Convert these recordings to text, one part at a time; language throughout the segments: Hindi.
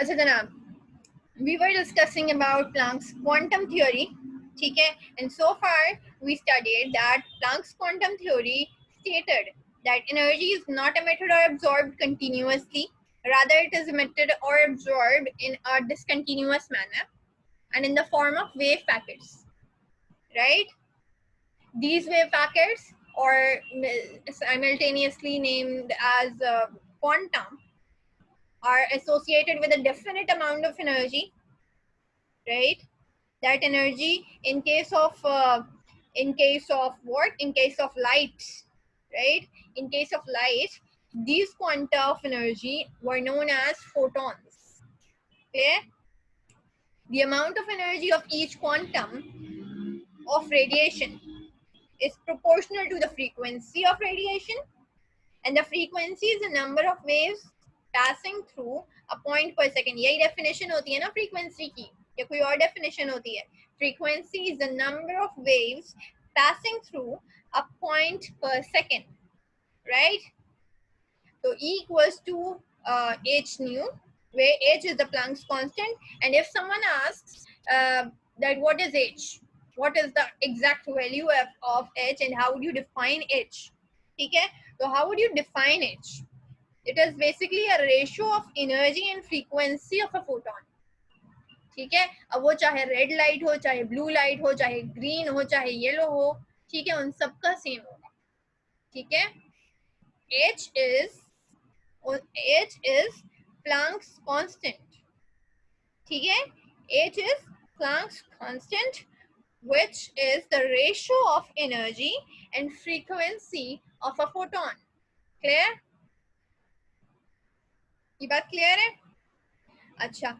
अच्छा जनाब, we were discussing about Planck's quantum theory, ठीक है? And so far we studied that Planck's quantum theory stated that energy is not emitted or absorbed continuously, rather it is emitted or absorbed in a discontinuous manner and in the form of wave packets, right? These wave packets, or simultaneously named as quantum, are associated with a definite amount of energy, right? That energy, in case of what? In case of light, right? In case of light, these quanta of energy were known as photons. Clear? The amount of energy of each quantum of radiation is proportional to the frequency of radiation, and the frequency is the number of waves passing through a point per second. यही definition होती है ना frequency की, या कोई और definition होती है? Frequency is the number of waves passing through a point per second, right? So E equals to h nu, where h is the Planck's constant. And if someone asks that what is h, what is the exact value of h, and how would you define h? Okay, so how would you define h? It is basically a ratio of energy and frequency of a photon. ठीक है, अब वो चाहे रेड लाइट हो, चाहे ब्लू लाइट हो, चाहे ग्रीन हो, चाहे येलो हो, ठीक है, उन सबका सेम होगा. ठीक है, h is Planck's constant. ठीक है, h is Planck's constant, which is the ratio of energy and frequency of a photon. Clear? ये बात क्लियर है? अच्छा,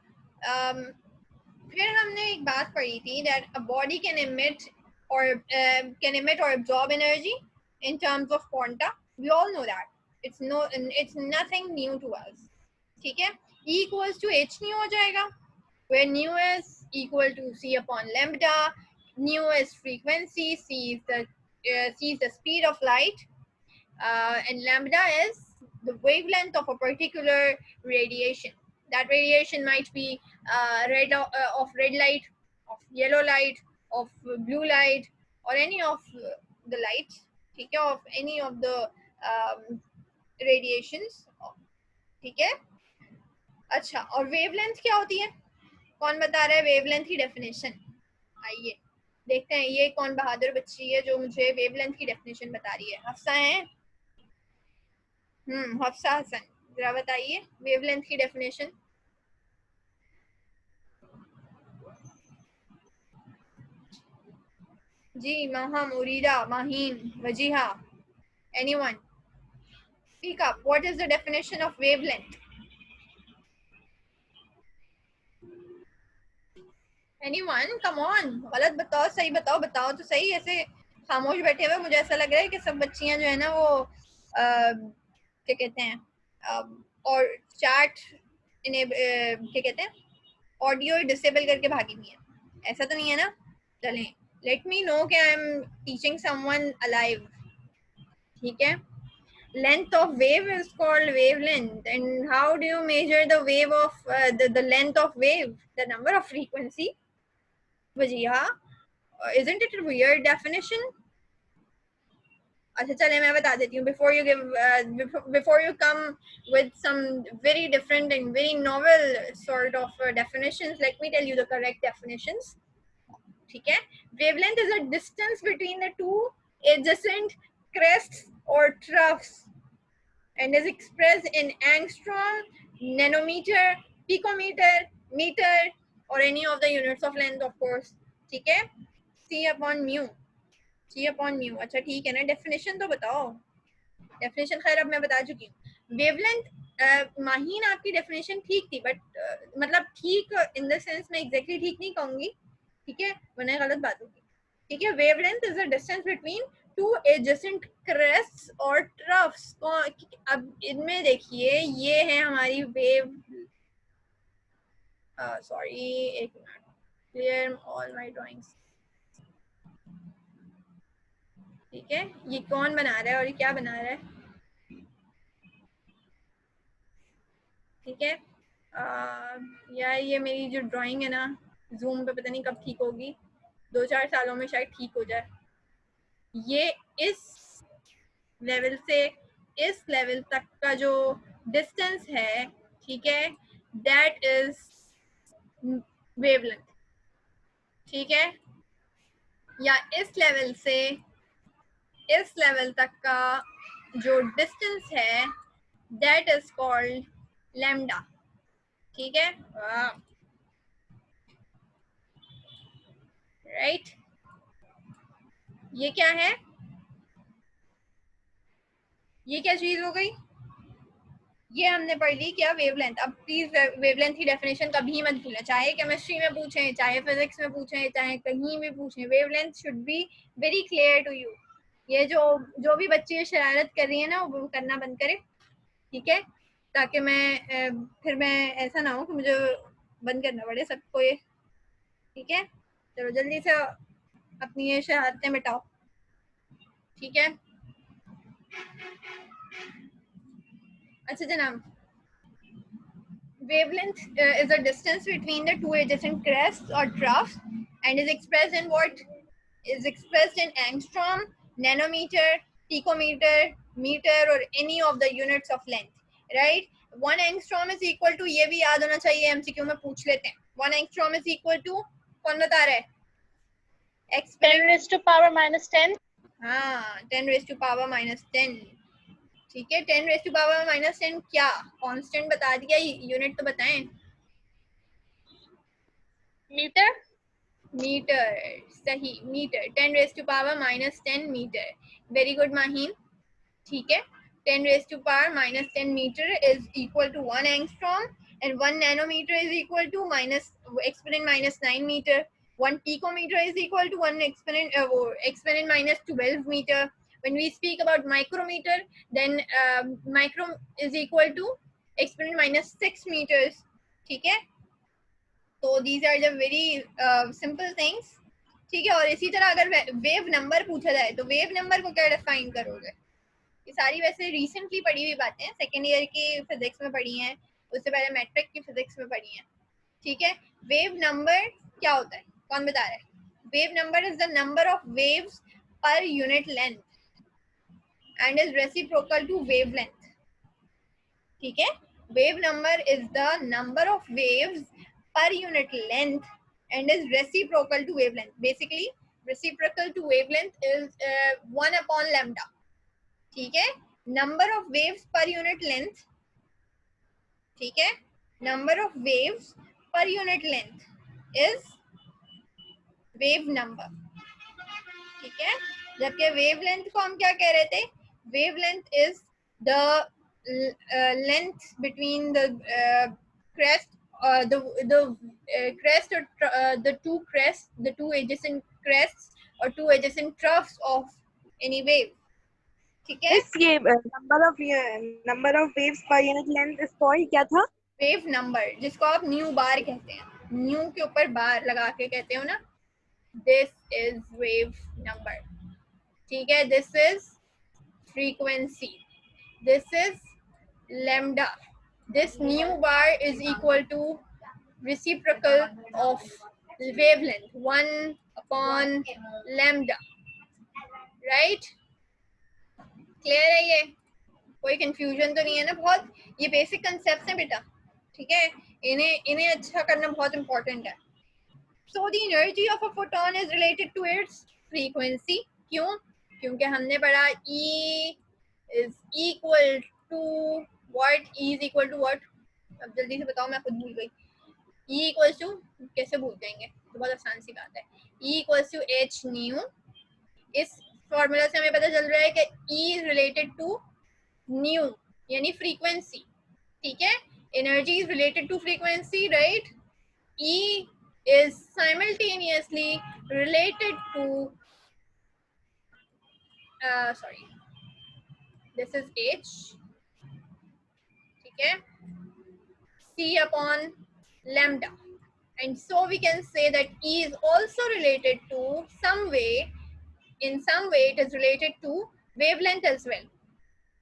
फिर हमने एक बात पढ़ी थी that a body can emit or absorb energy in terms of quanta. We all know that. It's nothing new to us. ठीक है, E equals to h nu हो जाएगा, where nu is equal to c upon lambda. Nu is frequency, c is the speed of light, and lambda is the wavelength of a particular radiation. That radiation might be of red light, of yellow light, of blue light, or any of the lights, ठीक है, of any of the radiations. ठीक है, अच्छा, और वेवलेंथ क्या होती है? कौन बता रहा है वेवलेंथ की डेफिनेशन? आइए देखते हैं, ये कौन बहादुर बच्ची है जो मुझे वेवलेंथ की डेफिनेशन बता रही है? हफ्सा है? हफ्सा हसन, जरा बताइए वेवलेंथ की डेफिनेशन. जी, Maha, Murida, Maheen, Wajiha, anyone speak up. What is the definition of wavelength? Anyone, come on, गलत बताओ, सही बताओ, बताओ तो सही. ऐसे खामोश बैठे हुए मुझे ऐसा लग रहा है कि सब बच्चियां जो है ना वो क्या कहते हैं, और चैट इन्हें क्या कहते हैं, ऑडियो डिसेबल करके भागी हुई है. ऐसा तो नहीं है ना? चलें, लेट मी नो कि I am teaching someone alive. ठीक है, length of wave is called wavelength. And how do you measure the wave of the length of wave? The number of frequency. Wajiha, isn't it a weird definition? अच्छा चले मैं बता देती हूँ. Before you come with some very different and very novel sort of definitions, let me tell you the correct definitions. ठीक है, wavelength is a distance between the two adjacent crests or troughs and is expressed in angstrom, nanometer, picometer, meter, or any of the units of length, of course. ठीक है, c upon mu. अच्छा ठीक है ना, डेफिनेशन तो बताओ. डेफिनेशन खैर अब मैं बता चुकी हूँ. वेवलेंथ, माहीन आपकी डेफिनेशन ठीक थी, बट मतलब ठीक इन द सेंस मैं एग्जैक्टली ठीक नहीं कहूंगी, ठीक है, वरना गलत बात होगी. ठीक है, wavelength is the distance between two adjacent crests और ट्रफ्स. अब इनमें देखिए, ये है हमारी वेव. सॉरी, एक minute, clear all my drawings. ठीक है, ये कौन बना रहा है और ये क्या बना रहा है? ठीक है, यार ये मेरी जो ड्राइंग है ना जूम पे पता नहीं कब ठीक होगी, 2-4 सालों में शायद ठीक हो जाए। ये इस लेवल से इस लेवल तक का जो डिस्टेंस है, ठीक है, दैट इज वेवलेंथ, ठीक है, या इस लेवल से इस लेवल तक का जो डिस्टेंस है दैट इज कॉल्ड लैम्डा, ठीक है, राइट। ये क्या है, ये क्या चीज हो गई, ये हमने पढ़ ली क्या, वेवलेंथ। अब प्लीज वेवलेंथ की डेफिनेशन कभी मत भूलना, चाहे केमिस्ट्री में पूछें, चाहे फिजिक्स में पूछें, चाहे कहीं भी पूछें, wavelength should be very clear to you. ये जो भी बच्चे शरारत कर रही है ना वो करना बंद करे, ठीक है, ताकि मैं फिर मैं ऐसा ना हो कि मुझे बंद करना पड़े सबको ये, ठीक है। चलो जल्दी से अपनी ये शरारतें मिटाओ, ठीक है। अच्छा जनाब, wavelength is a distance between the two adjacent crests or troughs and is expressed in what is expressed in angstrom, nanometer, picometer, meter or any of the units of length, right? 1 angstrom is equal to, ये भी याद होना चाहिए, MCQ में पूछ लेते हैं, 1 angstrom is equal to, कौन बता रहा है, 10 raised to power minus 10। हाँ 10 raised to power minus 10, ठीक है। 10 raised to power minus 10 क्या, कांस्टेंट बता दिया, यूनिट तो बताएं। मीटर, मीटर, सही, metre, 10 raised to power minus 10 metre, very good Maheen, ठीक है। 10 raised to power minus 10 meter is equal to 1 angstrom and 1 nanometer is equal to exponent minus 9 meter. 1 picometer is equal to 1 exponent minus 12 meter. When we speak about micrometer, then micro is equal to exponent minus 6 meters, ठीक है। तो these are the very simple things, ठीक है। और इसी तरह अगर वेव नंबर पूछा जाए तो वेव नंबर को क्या डिफाइन करोगे, ये सारी वैसे रिसेंटली पढ़ी हुई बातें हैं, सेकेंड ईयर की फिजिक्स में पढ़ी हैं, उससे पहले मैट्रिक की फिजिक्स में पढ़ी हैं, ठीक है। वेव नंबर क्या होता है, कौन बता रहा है, wave number is the number of waves per unit length and is reciprocal to wavelength, ठीक है। Wave number is the number of waves per unit length and is reciprocal to wavelength. Basically, reciprocal to wavelength is 1 upon lambda. ठीक है, number of waves per unit length, ठीक है, number of waves per unit length is wave number, ठीक है। जबकि wavelength को हम क्या कह रहे थे, wavelength is the length between the crest the crest or the two adjacent crests or two adjacent troughs of any wave, ठीक है। ये number of waves per unit length is called क्या था, वेव नंबर, जिसको आप न्यू बार कहते हैं, न्यू के ऊपर बार लगा के कहते हो ना, दिस इज वेव नंबर, ठीक है। This is frequency, this is lambda, this new bar is equal to reciprocal of wavelength 1 upon lambda, right? Clear है ये, कोई कंफ्यूजन तो नहीं है ना, बहुत ये बेसिक कंसेप्ट है बेटा, ठीक है, इन्हें अच्छा करना बहुत इंपॉर्टेंट है। So the energy of a photon is related to its frequency, क्यों, क्योंकि हमने पढ़ा E is equal to what, E is equal to what, अब जल्दी से बताओ, मैं खुद भूल गई। E equals to, कैसे भूल जाएंगे, तो बहुत आसान सी बात है, E equals to h nu, इस फॉर्मूला से हमें पता चल रहा है कि E is related to nu यानी फ्रीक्वेंसी, ठीक है। Energy is related to frequency, right. E is simultaneously related to sorry, this is h, ठीक है, C upon lambda, and so we can say that E is also related to some way, in some way it is related to wavelength as well।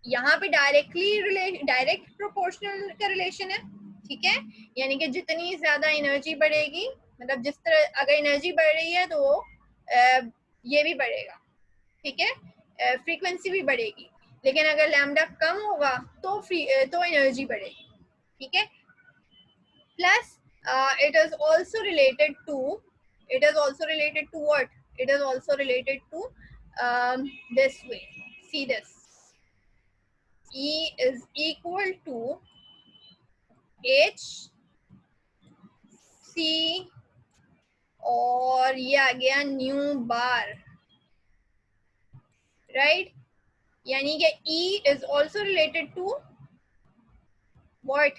यहाँ पे डायरेक्ट प्रोपोर्शनल का रिलेशन है, ठीक है, यानी कि जितनी ज्यादा एनर्जी बढ़ेगी, मतलब जिस तरह अगर एनर्जी बढ़ रही है तो ये भी बढ़ेगा, ठीक है, फ्रीक्वेंसी भी बढ़ेगी। लेकिन अगर लैम्डा कम होगा तो एनर्जी बढ़ेगी, ठीक है। Plus it is also related to what? It is also related to this way. See this. E is equal to H C और ये आ गया न्यू बार, राइट। यानी कि E is also related to what?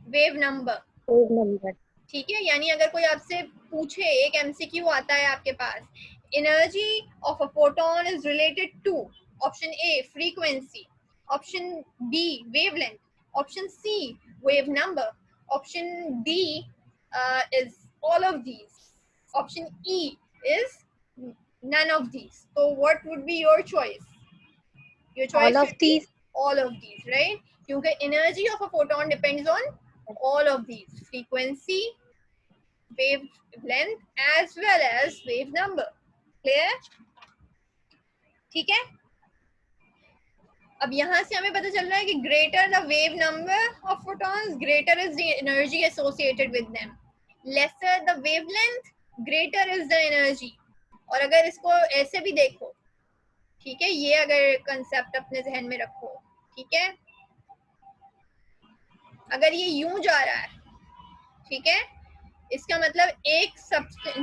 Wave number, ठीक है। यानी अगर कोई आपसे पूछे, एक एमसीक्यू आता है आपके पास, energy of a photon is related to option A frequency, option B wavelength, option C wave number, option D is all of these, option E is none of these. So what would be your choice? Your choice All of should be these. all of these, right? क्योंकि energy of a photon depends on all of these: frequency, wavelength, as well as wave number. Clear? ठीक है। अब यहाँ से हमें पता चल रहा है कि greater the wave number of photons, greater is the energy associated with them. Lesser the wavelength, greater is the energy. और अगर इसको ऐसे भी देखो, ठीक है, ये अगर कंसेप्ट अपने जहन में रखो, ठीक है, अगर ये यूं जा रहा है, ठीक है, इसका मतलब एक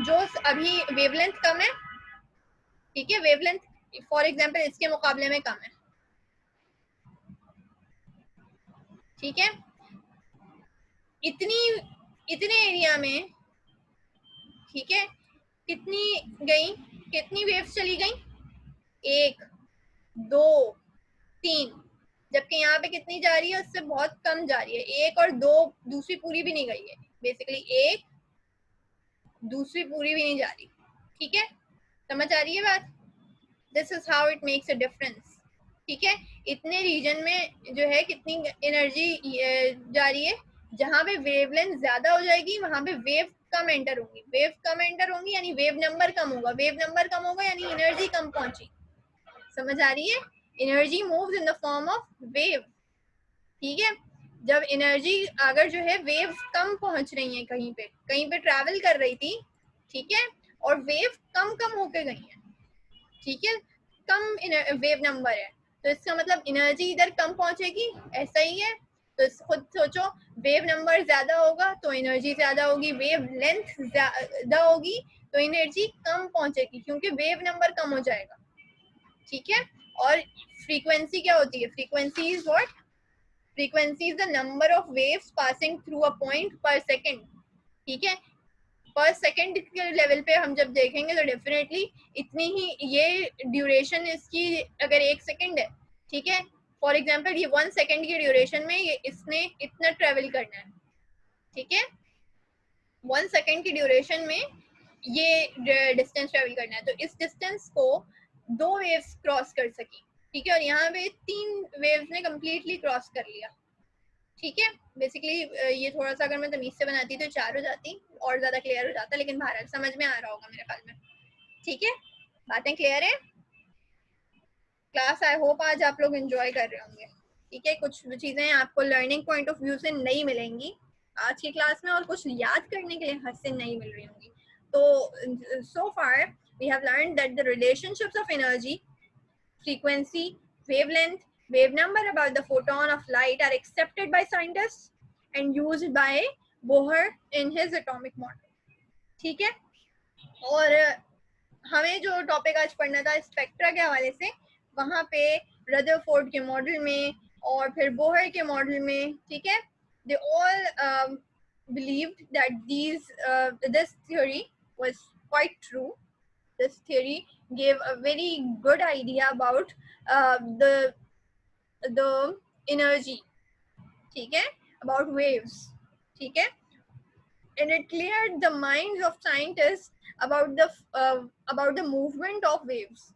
जो अभी वेवलेंथ कम है, ठीक है, वेवलेंथ फॉर एग्जांपल इसके मुकाबले में कम है, ठीक है, इतने एरिया में, ठीक है, कितनी वेव्स चली गई? 1 2 3, जबकि यहाँ पे कितनी जा रही है? उससे बहुत कम जा रही है। 1 और 2, दूसरी पूरी भी नहीं गई है, बेसिकली 1, दूसरी पूरी भी नहीं जा रही, ठीक है, समझ आ रही है बात? This is how it makes a difference, ठीक है। इतने रीजन में जो है कितनी एनर्जी जा रही है, जहां पे वेवलेंथ ज्यादा हो जाएगी वहां पे वेव कम एंटर होंगी, वेव कम एंटर होंगी यानी वेव नंबर कम होगा, वेव नंबर कम होगा यानी एनर्जी कम पहुंची। समझ आ रही है? Energy moves in the form of wave, ठीक है। जब एनर्जी अगर जो है वेव कम पहुंच रही है, कहीं पे ट्रैवल कर रही थी, ठीक है, और वेव कम होके गई है, ठीक है, कम वेव नंबर है, तो इसका मतलब एनर्जी इधर कम पहुंचेगी, ऐसा ही है। तो खुद सोचो, वेव नंबर ज्यादा होगा तो एनर्जी ज्यादा होगी, वेव लेंथ ज्यादा होगी तो एनर्जी कम पहुंचेगी, क्योंकि वेव नंबर कम हो जाएगा, ठीक है। और फ्रीक्वेंसी क्या होती है? Frequency is what? Frequency is the number of waves passing through a point पर सेकेंड, ठीक है। पर सेकेंड के लेवल पे हम जब देखेंगे तो डेफिनेटली इतनी ही ये ड्यूरेशन इसकी, अगर 1 सेकेंड है, ठीक है, फॉर एग्जांपल ये 1 सेकेंड की ड्यूरेशन में ये इसने इतना ट्रेवल करना है, ठीक है, 1 सेकेंड की ड्यूरेशन में ये डिस्टेंस ट्रेवल करना है, तो इस डिस्टेंस को 2 वेव्स क्रॉस कर सकी, ठीक है, और यहाँ पे 3 वेव्स ने कम्प्लीटली क्रॉस कर लिया, ठीक है। बेसिकली ये थोड़ा सा अगर मैं तमीज से बनाती तो 4 हो जाती और ज्यादा क्लियर हो जाता, लेकिन बहरहाल समझ में आ रहा होगा मेरे ख्याल में, ठीक है, बातें क्लियर है? क्लास आई होप आज आप लोग एंजॉय कर रहे होंगे, ठीक है। कुछ चीजें आपको लर्निंग पॉइंट ऑफ व्यू से नहीं मिलेंगी आज की क्लास में, और कुछ याद करने के लिए हद से नहीं मिल रही होंगी। तो so far we have learned that the relationships of energy, frequency, wavelength, wave number about the photon of light are accepted by scientists and used by Bohr in his atomic model, ठीक है। और हमें जो टॉपिक आज पढ़ना था स्पेक्ट्रा के हवाले से, वहां पे रदरफोर्ड के मॉडल में और फिर बोहर के मॉडल में, ठीक है, they all believed that this theory was quite true. This theory gave a very good idea about the energy, ठीक है, about waves, ठीक है, and it cleared the minds of scientists about the movement of waves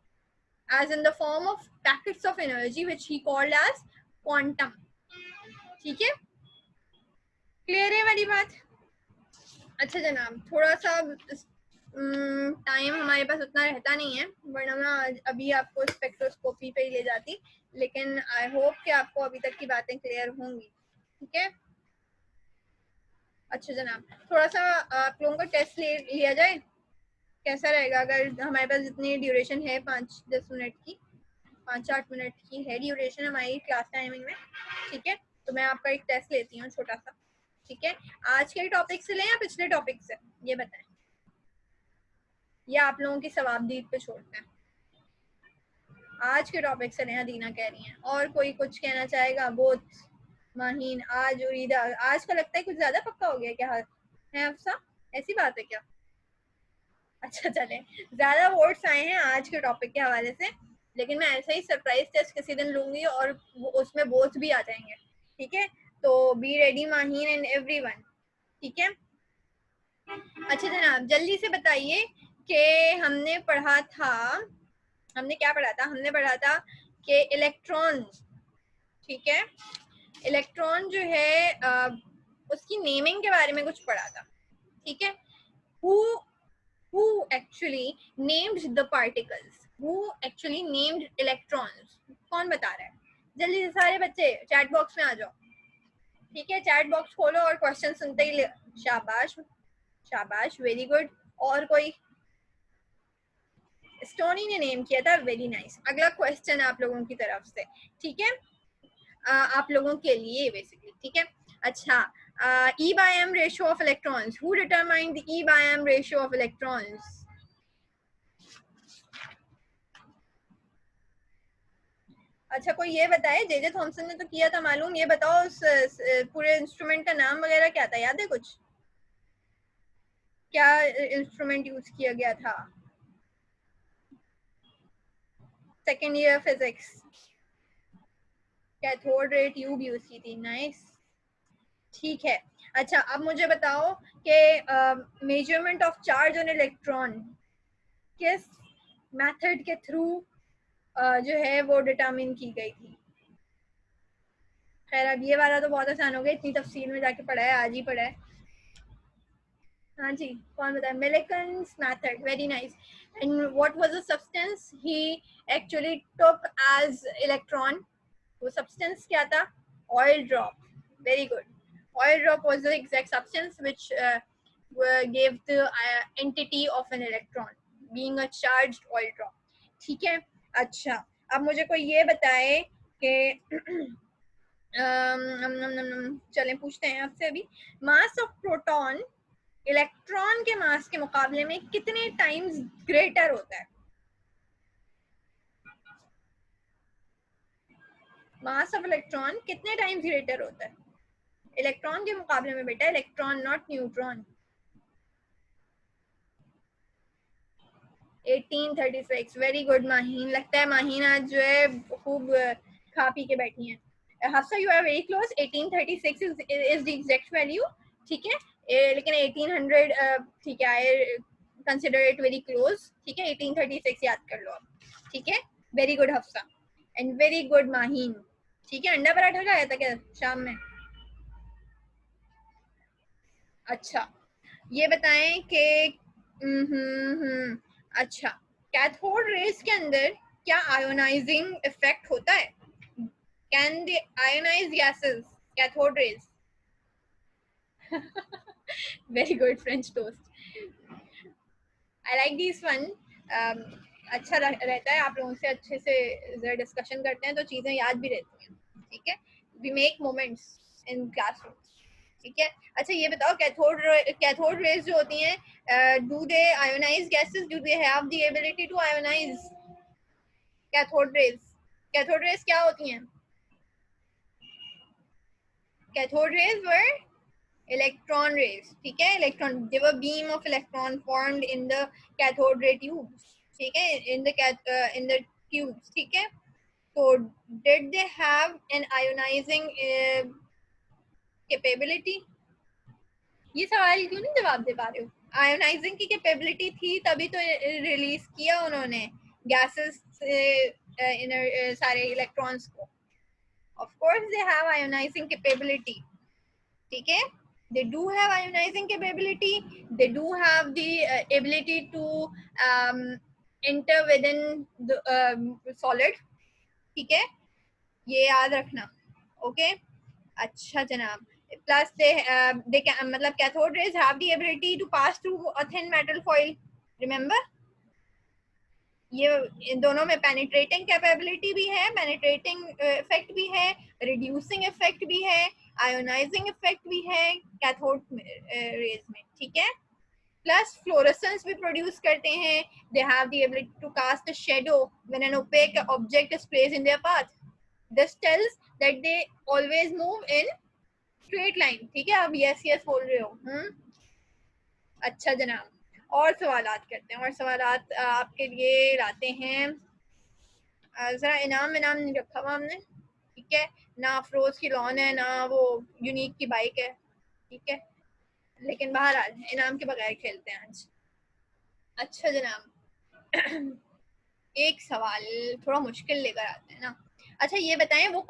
as in the form of packets of energy which he called as quantum, ठीक है, क्लियर है वाली बात। अच्छा जनाब, थोड़ा सा टाइम हमारे पास उतना रहता नहीं है, वरना मैं अभी आपको स्पेक्ट्रोस्कोपी पे ही ले जाती, लेकिन आई होप कि आपको अभी तक की बातें क्लियर होंगी। ठीक है, अच्छा जनाब, थोड़ा सा आप लोगों का टेस्ट लिया जाए, कैसा रहेगा? अगर हमारे पास जितनी ड्यूरेशन है 5-10 मिनट की, 5-8 मिनट की है ड्यूरेशन हमारी क्लास टाइमिंग में। ठीक है, तो मैं आपका एक टेस्ट लेती हूँ छोटा सा। ठीक है, आज के टॉपिक से लें या पिछले टॉपिक से, ये बताएं, या आप लोगों की सवाबदीद पे छोड़ते हैं? आज के टॉपिक से लें, अदीना कह रही हैं। और कोई कुछ कहना चाहेगा? बोथ माहीन, आज उरीदा, आज का लगता है कुछ ज्यादा पक्का हो गया क्या है अफसा? ऐसी बात है क्या? अच्छा चले, ज्यादा वोट्स आए हैं आज के टॉपिक के हवाले से, लेकिन मैं ऐसा ही सरप्राइज टेस्ट किसी दिन लूंगी और उसमें वोट्स भी आ जाएंगे। ठीक है, तो be ready Maheen and everyone. ठीक है, अच्छा जनाब, जल्दी से बताइए कि हमने पढ़ा था, हमने क्या पढ़ा था? हमने पढ़ा था कि इलेक्ट्रॉन, ठीक है, इलेक्ट्रॉन जो है उसकी नेमिंग के बारे में कुछ पढ़ा था। ठीक है, who actually named the particles, who actually named electrons? कौन बता रहा है? जल्दी से सारे बच्चे चैट बॉक्स में आ जाओ। ठीक है, चैट बॉक्स खोलो और क्वेश्चन सुनते ही शाबाश शाबाश, वेरी गुड। और कोई? स्टोनी ने नेम किया था, वेरी नाइस। अगला क्वेश्चन आप लोगों की तरफ से, ठीक है, आप लोगों के लिए बेसिकली। ठीक है, अच्छा, E by M ratio of electrons, who determined the E by M ratio of electrons? अच्छा, कोई ये बताए, जे थॉमसन ने तो किया था मालूम, ये बताओ उस पूरे इंस्ट्रूमेंट का नाम वगैरह क्या था? याद है कुछ? क्या इंस्ट्रूमेंट यूज किया गया था? Second year physics, cathode ray tube use की थी। नाइस, ठीक है। अच्छा, अब मुझे बताओ कि measurement of charge on electron किस मेथड के थ्रू जो है वो डिटरमिन की गई थी? खैर, अब ये वाला तो बहुत आसान हो गया, इतनी तफसील में जाके पढ़ा है, आज ही पढ़ा है। हाँ जी, कौन बताया? Millikan's method, very nice. And what was the substance he actually took as electron? वो substance क्या था? Oil drop. Very good. Oil drop was the exact substance which gave the entity of an electron, being a charged oil drop. ठीक है, अच्छा, अब मुझे कोई ये बताए कि चलें पूछते हैं आपसे अभी, मास ऑफ प्रोटॉन इलेक्ट्रॉन के मास के मुकाबले में कितने टाइम्स ग्रेटर होता है? मास ऑफ इलेक्ट्रॉन कितने टाइम्स ग्रेटर होता है इलेक्ट्रॉन के मुकाबले में? बेटा electron, not neutron. 1836, very good Maheen. लगता है माहीन आज जो है खूब खा पी के बैठी हैं। Hafsa, you are very close, 1836 is the exact value. ठीक है, लेकिन 1800 ठीक है, I consider it very close. ठीक है, 1836 याद कर लो आप। ठीक है, very good Hafsa and very good Maheen. ठीक है, अंडा पराठा खाया था क्या शाम में? अच्छा, ये बताएं कि अच्छा, कैथोड रेज के अंदर क्या आयोनाइजिंग इफेक्ट होता है? Can they ionize gases cathode rays? Very good, French toast, I like this one. अच्छा रहता है, आप लोगों से अच्छे से डिस्कशन करते हैं तो चीजें याद भी रहती हैं। ठीक है, we make moments in classroom. ठीक है, अच्छा ये बताओ, कैथोड रेज जो होती हैं, do they ionize gases? Do they have the ability to ionize cathode rays? Cathode rays क्या होती हैं? Cathode rays were electron rays. ठीक है, electron, they were beam of electron formed in the cathode ray tubes. ठीक है, in the tubes. ठीक है, so did they have an ionizing capability? ये सवाल क्यों नहीं जवाब दे पा रहे हो? आयोनाइजिंग की कैपेबिलिटी थी तभी तो रिलीज किया उन्होंने गैसेस से सारे इलेक्ट्रॉन्स को। Of course they have ionizing capability. ठीक है, they do have ionizing capability, they do have the ability to enter within the solid. ठीक है, ये याद रखना. ओके, अच्छा जनाब. प्लस they can, मतलब cathode rays have the ability to pass through a thin metal foil. Remember, ये इन दोनों में पेनिट्रेटिंग कैपेबिलिटी भी है, पेनिट्रेटिंग इफेक्ट भी है, रिड्यूसिंग इफेक्ट भी है, आयोनाइजिंग इफेक्ट भी है कैथोड रेज में. ठीक है, प्लस फ्लोरेसेंस भी प्रोड्यूस करते हैं. They have the ability to cast a shadow when an opaque object is placed in their path. This tells that they always move in straight line. ठीक है, अब यस यस बोल रहे हो. अच्छा जनाब, और सवालात करते हैं, और सवालात आपके लिए लाते हैं. जरा इनाम नहीं रखा हुआ हमने. ठीक है, ना अफरोज की लॉन है, ना वो यूनिक की बाइक है. ठीक है, लेकिन बहरहाल इनाम के बगैर खेलते हैं आज. अच्छा जनाब, एक सवाल थोड़ा मुश्किल लेकर आते हैं ना. अच्छा ये बताएं, वो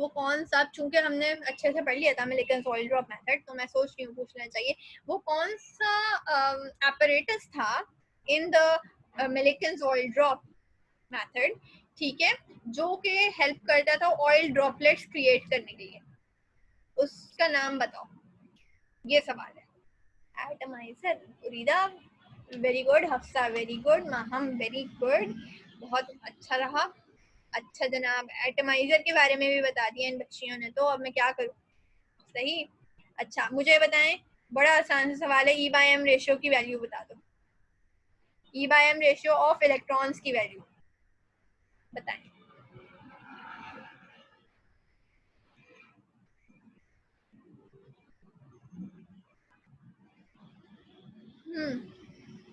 कौन सा चूंकि हमने अच्छे से पढ़ लिया था मिलिकन सॉइल ड्रॉप मेथड, तो मैं सोच रही हूँ पूछना चाहिए, वो कौन सा apparatus था in the Millikan soil drop method, ठीक है, जो कि हेल्प करता था ऑयल ड्रॉपलेट्स क्रिएट करने के लिए. उसका नाम बताओ. ये सवाल है. Atomizer. Urida very good. Hafsa very good. Maham very good. बहुत अच्छा रहा. अच्छा जनाब, एटमाइजर के बारे में भी बता दिया इन बच्चियों ने, तो अब मैं क्या करूं. सही. अच्छा मुझे बताएं, बड़ा आसान सा सवाल है, ई बाय एम रेशियो की वैल्यू बता दो. E by M ratio of electrons की वैल्यू बताएं.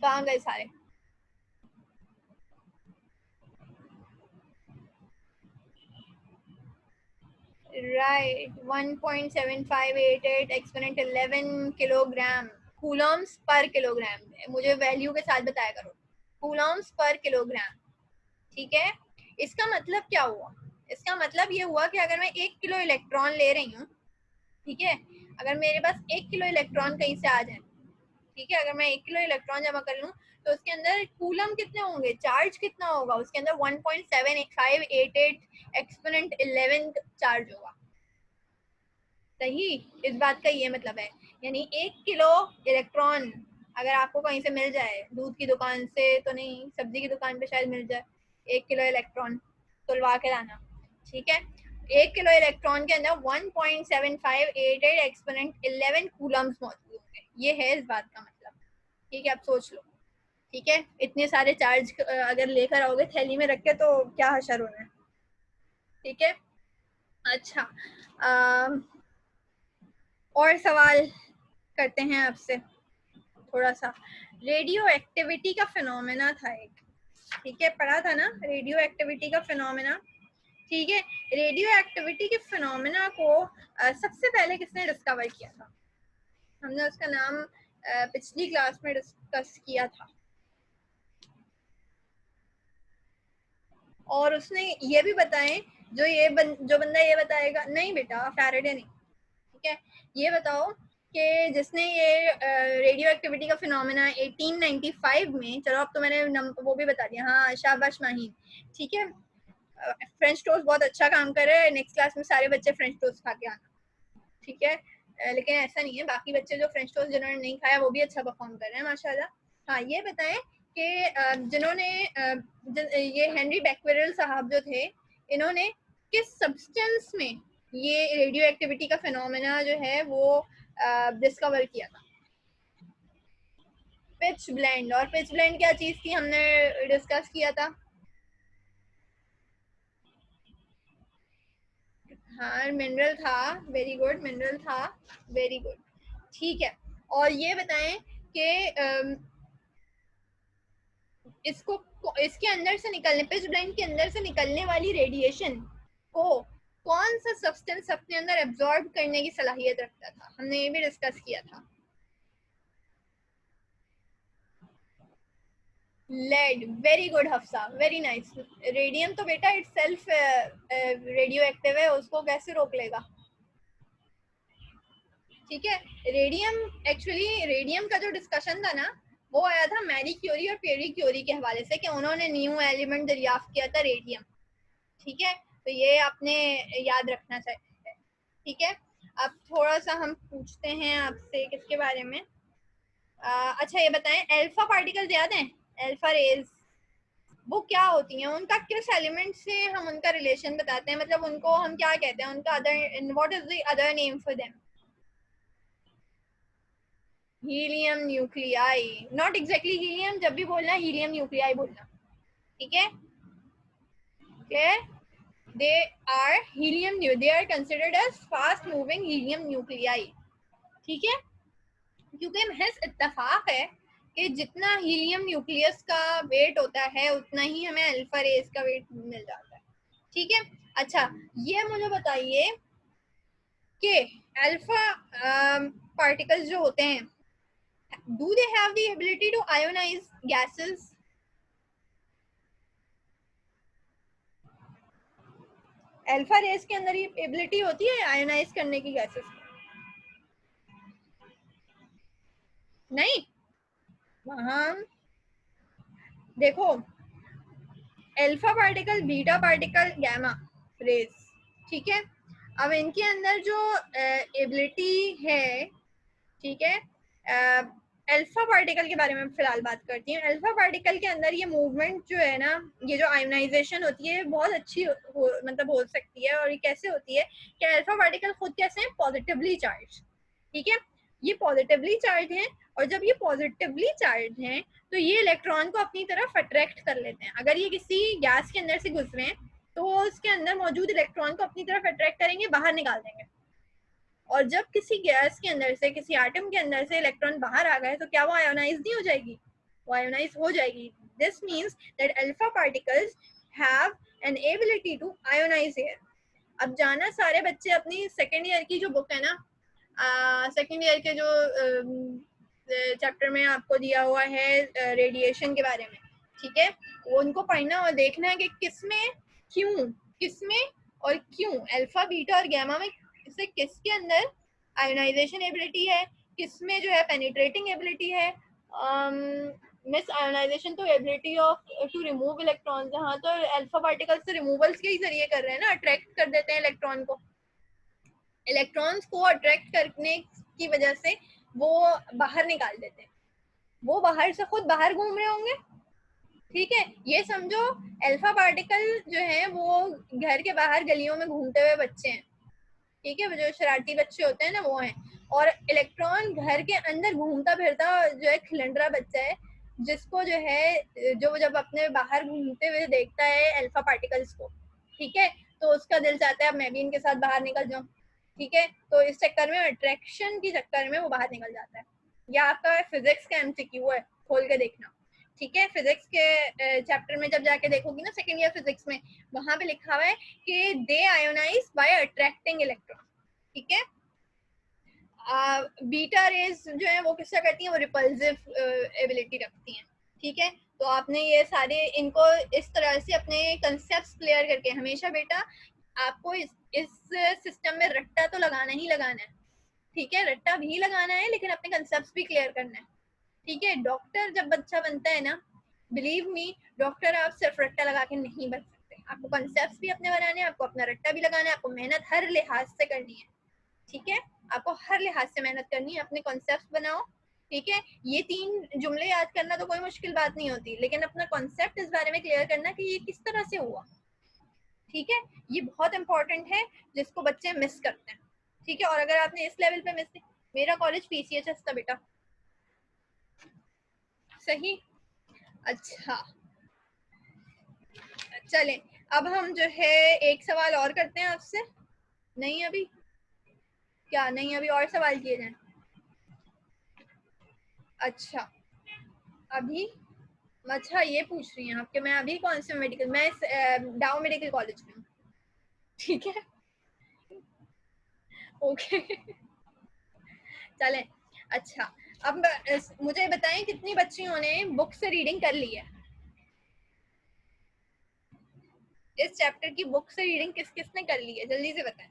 कहाँ गए सारे. Right, 1.7588 exponent 11 kilogram coulombs per kilogram. मुझे वैल्यू के साथ बताया करो. Coulomb's per kilogram. ठीक है, इसका मतलब क्या हुआ. इसका मतलब ये हुआ कि अगर मैं 1 किलो इलेक्ट्रॉन ले रही हूँ, ठीक है, अगर मेरे पास 1 किलो इलेक्ट्रॉन कहीं से आ जाए, ठीक है, अगर मैं 1 किलो इलेक्ट्रॉन जमा कर लूँ, तो उसके अंदर कूलम कितने होंगे, चार्ज कितना होगा, उसके अंदर 1.7588 एक्सपोनेंट 11 चार्ज होगा. सही, इस बात का ये मतलब है. यानी 1 किलो इलेक्ट्रॉन अगर आपको कहीं से मिल जाए, दूध की दुकान से तो नहीं, सब्जी की दुकान पे शायद मिल जाए, 1 किलो इलेक्ट्रॉन तुलवा के लाना. ठीक है, 1 किलो इलेक्ट्रॉन के अंदर 1.7588 एक्सपोनेंट 11 कूलम्स मौजूद होंगे. ये है इस बात का मतलब. ठीक है, आप सोच लो. ठीक है, इतने सारे चार्ज अगर लेकर आओगे थैली में रख के, तो क्या हशर होना है. ठीक है. अच्छा, और सवाल करते हैं आपसे थोड़ा सा. रेडियो एक्टिविटी का फिनोमेना था एक. ठीक है, पढ़ा था ना रेडियो एक्टिविटी का फिनोमेना. ठीक है, रेडियो एक्टिविटी के फिनोमेना को सबसे पहले किसने डिस्कवर किया था. हमने उसका नाम पिछली क्लास में डिस्कस किया था, और उसने ये भी बताएं, जो बंदा ये बताएगा. नहीं बेटा, फैराडे नहीं. ठीक है, ये बताओ कि जिसने ये रेडियो एक्टिविटी का फिनोमेना 1895 में, चलो अब तो मैंने वो भी बता दिया. हाँ, शाबाश माहीन. ठीक है, फ्रेंच टोस्ट बहुत अच्छा काम कर रहे हैं. नेक्स्ट क्लास में सारे बच्चे फ्रेंच टोस्ट खा के आना. ठीक है, लेकिन ऐसा नहीं है, बाकी बच्चे जो फ्रेंच टोस्ट जिन्होंने नहीं खाया वो भी अच्छा परफॉर्म कर रहे हैं माशाल्लाह. हाँ, ये बताएं कि जिन्होंने ये हेनरी बैक्वेरेल साहब जो थे, इन्होंने किस सब्सटेंस में ये रेडियो एक्टिविटी का फिनोमेना जो है वो डिस्कवर किया था. Pitch blend. और पिच ब्लेंड क्या चीज थी, हमने डिस्कस किया था. हाँ, मिनरल था. वेरी गुड, मिनरल था. Very good. ठीक है, और ये बताएं कि इसके अंदर से निकलने, पिच ब्लेंड के अंदर से निकलने वाली रेडिएशन को कौन सा सब्सटेंस अपने अंदर एब्जॉर्ब करने की सलाहियत रखता था. हमने ये भी डिस्कस किया था. Lead. Very good Hafsa, very nice. Radium तो बेटा इटसेल्फ रेडियो एक्टिव है, उसको कैसे रोक लेगा. ठीक है, रेडियम, एक्चुअली रेडियम का जो डिस्कशन था ना वो आया था मैरी क्यूरी और पेरी क्यूरी के हवाले से कि उन्होंने न्यू एलिमेंट दरियाफ्त किया था रेडियम। ठीक है, तो ये आपने याद रखना चाहिए। ठीक है, अब थोड़ा सा हम पूछते हैं आपसे किसके बारे में। अच्छा ये बताएं, अल्फा पार्टिकल्स याद हैं? अल्फा रेज वो क्या होती हैं, उनका किस एलिमेंट से हम उनका रिलेशन बताते हैं, मतलब उनको हम क्या कहते हैं, उनका other, what is the other name for them? Helium nuclei, not exactly helium, जब भी बोलना हीलियम न्यूक्लियाई बोलना। ठीक है, clear? they are helium, they are considered as fast moving helium nuclei। ठीक है, क्योंकि महज इत्तेफाक है कि जितना हीलियम न्यूक्लियस का वेट होता है उतना ही हमें अल्फा रेज का वेट मिल जाता है। ठीक है, अच्छा ये मुझे बताइए कि अल्फा पार्टिकल्स जो होते हैं, do they have the ability to ionize gases? Alpha rays के अंदर ये एबिलिटी होती है आयोनाइज करने की गैसेस? नहीं, वहां देखो, alpha particle, beta particle, gamma rays. ठीक है, अब इनके अंदर जो एबिलिटी है, ठीक है, अल्फा पार्टिकल के बारे में फिलहाल बात करती हैं। अल्फा पार्टिकल के अंदर ये मूवमेंट जो है ना, ये जो आयोनाइजेशन होती है बहुत अच्छी मतलब हो सकती है। और ये कैसे होती है कि अल्फा पार्टिकल खुद कैसे हैं, पॉजिटिवली चार्ज। ठीक है, ये पॉजिटिवली चार्ज हैं, और जब ये पॉजिटिवली चार्ज हैं तो ये इलेक्ट्रॉन को अपनी तरफ अट्रैक्ट कर लेते हैं। अगर ये किसी गैस के अंदर से गुजरे हैं तो वो उसके अंदर मौजूद इलेक्ट्रॉन को अपनी तरफ अट्रैक्ट करेंगे, बाहर निकाल देंगे। और जब किसी गैस के अंदर से, किसी एटम के अंदर से इलेक्ट्रॉन बाहर आ गए तो क्या वो आयोनाइज नहीं हो जाएगी? वो आयोनाइज हो जाएगी। This means that alpha particles have an ability to ionize air. अब जाना सारे बच्चे अपनी सेकेंड ईयर की जो बुक है ना, सेकेंड ईयर के जो चैप्टर में आपको दिया हुआ है रेडिएशन के बारे में, ठीक है, वो उनको पढ़ना और देखना है कि किसमें क्यों, किसमें और क्यों अल्फा बीटा और गामा में से किसके अंदर आयोनाइजेशन एबिलिटी है, किसमें जो है पेनिट्रेटिंग एबिलिटी है, मिस आयोनाइजेशन तो ability of to remove electron, जहाँ तो अल्फा पार्टिकल्स से रिमूवल्स के ही जरिए कर रहे हैं ना, अट्रैक्ट कर देते हैं इलेक्ट्रॉन को। इलेक्ट्रॉन्स को अट्रैक्ट करने की वजह से वो बाहर निकाल देते हैं, वो बाहर से खुद बाहर घूम रहे होंगे। ठीक है, ये समझो अल्फा पार्टिकल जो है वो घर के बाहर गलियों में घूमते हुए बच्चे हैं। ठीक है, जो शरारती बच्चे होते हैं ना वो हैं, और इलेक्ट्रॉन घर के अंदर घूमता फिरता जो है खिलंडरा बच्चा है, जिसको जो है जो जब अपने बाहर घूमते हुए देखता है अल्फा पार्टिकल्स को, ठीक है, तो उसका दिल चाहता है अब मैं भी इनके साथ बाहर निकल जाऊं। ठीक है, तो इस चक्कर में, अट्रैक्शन के चक्कर में वो बाहर निकल जाता है। या आपका फिजिक्स का एमसीक्यू है, खोल के देखना। ठीक है, फिजिक्स के चैप्टर में जब जाके देखोगी ना सेकेंड ईयर फिजिक्स में, वहां पे लिखा हुआ है कि दे आयोनाइज बाय अट्रैक्टिंग इलेक्ट्रॉन। ठीक है, बीटा रेज जो है वो किससे करती हैं, वो रिपल्सिव एबिलिटी रखती हैं। ठीक है, तो आपने ये सारे इनको इस तरह से अपने कंसेप्ट्स क्लियर करके, हमेशा बेटा आपको इस सिस्टम में रट्टा तो लगाना ही लगाना है। ठीक है, रट्टा भी लगाना है लेकिन अपने कंसेप्ट्स भी क्लियर करना है। ठीक है, डॉक्टर जब बच्चा बनता है ना, बिलीव मी, डॉक्टर आप सिर्फ रट्टा लगा के नहीं बन सकते, आपको कंसेप्ट्स भी अपने बनाने हैं, आपको अपना रट्टा भी लगाना है, आपको मेहनत हर लिहाज से करनी है। ठीक है, आपको हर लिहाज से मेहनत करनी है, अपने कॉन्सेप्ट बनाओ। ठीक है, ये 3 जुमले याद करना तो कोई मुश्किल बात नहीं होती, लेकिन अपना कॉन्सेप्ट इस बारे में क्लियर करना कि ये किस तरह से हुआ। ठीक है, ये बहुत इंपॉर्टेंट है जिसको बच्चे मिस करते हैं। ठीक है, और अगर आपने इस लेवल पे मिस, मेरा कॉलेज पीसीएचएस था बेटा, सही। अच्छा चले, अब हम जो है एक सवाल और करते हैं आपसे। नहीं अभी, क्या नहीं अभी और सवाल किए जाएं? अच्छा अभी, अच्छा ये पूछ रही हैं आपके, मैं अभी कौन से मेडिकल, मैं डाउ मेडिकल कॉलेज में हूँ। ठीक है, ओके चलें। अच्छा, अब मुझे बताएं कितनी बच्चियों ने बुक से रीडिंग कर ली है? इस चैप्टर की बुक से रीडिंग किस किस ने कर ली है, जल्दी से बताएं।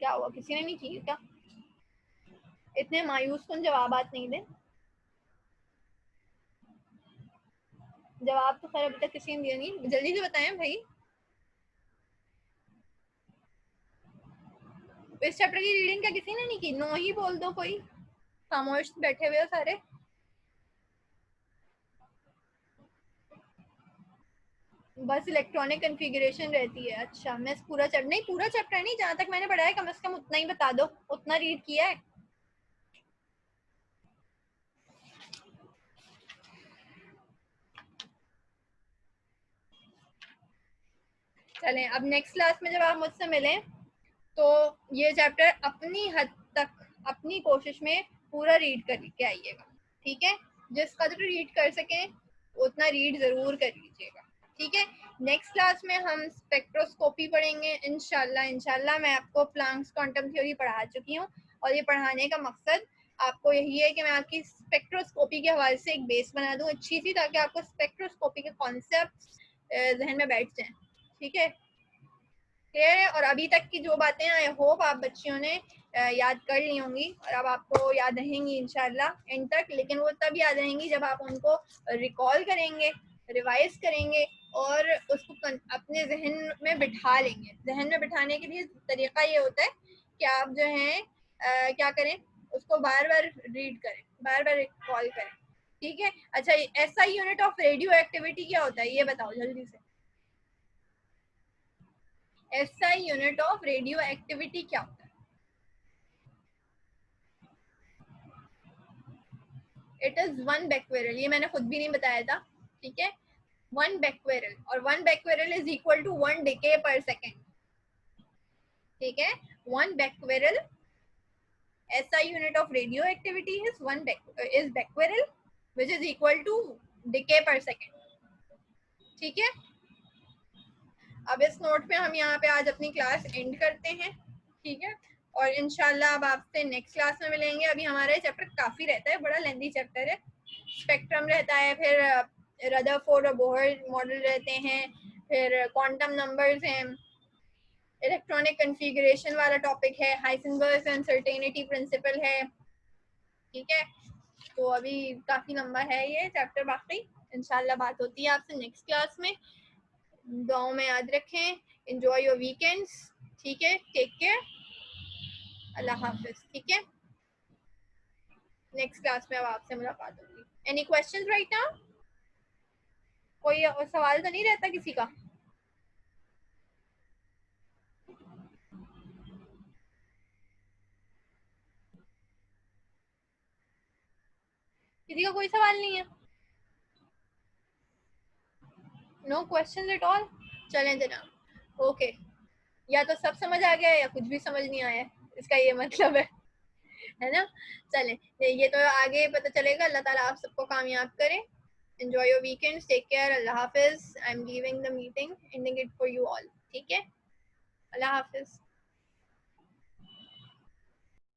क्या हुआ, किसी ने नहीं की क्या? इतने मायूस कौन जवाब नहीं दे। जवाब तो खैर अभी तक किसी ने दिया नहीं, जल्दी से बताएं भाई। इस चैप्टर की रीडिंग क्या किसी ने नहीं की? नो ही बोल दो, कोई खामोश बैठे हुए हो सारे। बस इलेक्ट्रॉनिक कॉन्फ़िगरेशन रहती है। अच्छा मैं पूरा चैप्टर नहीं, पूरा चैप्टर नहीं, जहाँ तक मैंने पढ़ा है कम से कम उतना ही बता दो, उतना रीड किया है। चलें अब नेक्स्ट क्लास में जब आप मुझसे मिलें तो ये चैप्टर अपनी हद तक अपनी कोशिश में पूरा रीड करके आइएगा, ठीक है? जिस कदर रीड कर सकें उतना रीड ज़रूर कर लीजिएगा, ठीक है? नेक्स्ट क्लास में हम स्पेक्ट्रोस्कोपी पढ़ेंगे इंशाल्लाह। मैं आपको प्लैंक्स क्वांटम थ्योरी पढ़ा चुकी हूँ और ये पढ़ाने का मकसद आपको यही है कि मैं आपकी स्पेक्ट्रोस्कोपी के हवाले से एक बेस बना दूँ अच्छी सी, ताकि आपको स्पेक्ट्रोस्कोपी के कॉन्सेप्ट जहन में बैठ जाएं, ठीक है? क्लियर है? और अभी तक की जो बातें आई होप आप बच्चियों ने याद कर ली होंगी और अब आपको याद रहेंगी इंशाल्लाह एंड तक। लेकिन वो तब याद रहेंगी जब आप उनको रिकॉल करेंगे, रिवाइज करेंगे और उसको अपने जहन में बिठा लेंगे। जहन में बिठाने के लिए तरीका ये होता है कि आप जो है क्या करें, उसको बार बार रीड करें, बार बार रिकॉल करें, ठीक है? अच्छा ऐसा यूनिट ऑफ रेडियो एक्टिविटी क्या होता है ये बताओ जल्दी से। SI unit of radio activity क्या होता है? It is 1 becquerel। ये मैंने खुद भी नहीं बताया था, ठीक है? 1 becquerel और 1 becquerel is equal to 1 decay per second, ठीक है? 1 becquerel SI unit of radioactivity is becquerel which is equal to decay per second, ठीक है? अब इस नोट पे हम यहाँ पे आज अपनी क्लास एंड करते हैं, ठीक है? और इंशाल्लाह अब आपसे नेक्स्ट क्लास में मिलेंगे। अभी हमारा चैप्टर काफ़ी रहता है, बड़ा लेंथी चैप्टर है। स्पेक्ट्रम रहता है, फिर रदरफोर्ड और बोहर मॉडल रहते हैं, फिर क्वांटम नंबर्स हैं, इलेक्ट्रॉनिक कॉन्फ़िगरेशन वाला टॉपिक है, हाइसेनबर्ग अनसर्टेनिटी प्रिंसिपल है, ठीक है? तो अभी काफ़ी लंबा है ये चैप्टर। बाकी इंशाल्लाह बात होती है आपसे नेक्स्ट क्लास में। दुआओं में याद रखें, एंजॉय योर वीकेंड्स, ठीक है? टेक केयर, अल्लाह हाफिज, ठीक है? नेक्स्ट क्लास में अब आपसे मुलाकात होगी। Any questions right now? कोई सवाल तो नहीं रहता किसी का? किसी का कोई सवाल नहीं है? No questions at all? चलें जनाब, ओके। या तो सब समझ आ गया या कुछ भी समझ नहीं आया, इसका ये मतलब है ना? चलें, ये तो आगे पता चलेगा। अल्लाह ताला आप सबको कामयाब करे। Enjoy your weekends. Take care. Allah Hafiz. I'm leaving the meeting, ending it for you all. ठीक है? Allah Hafiz.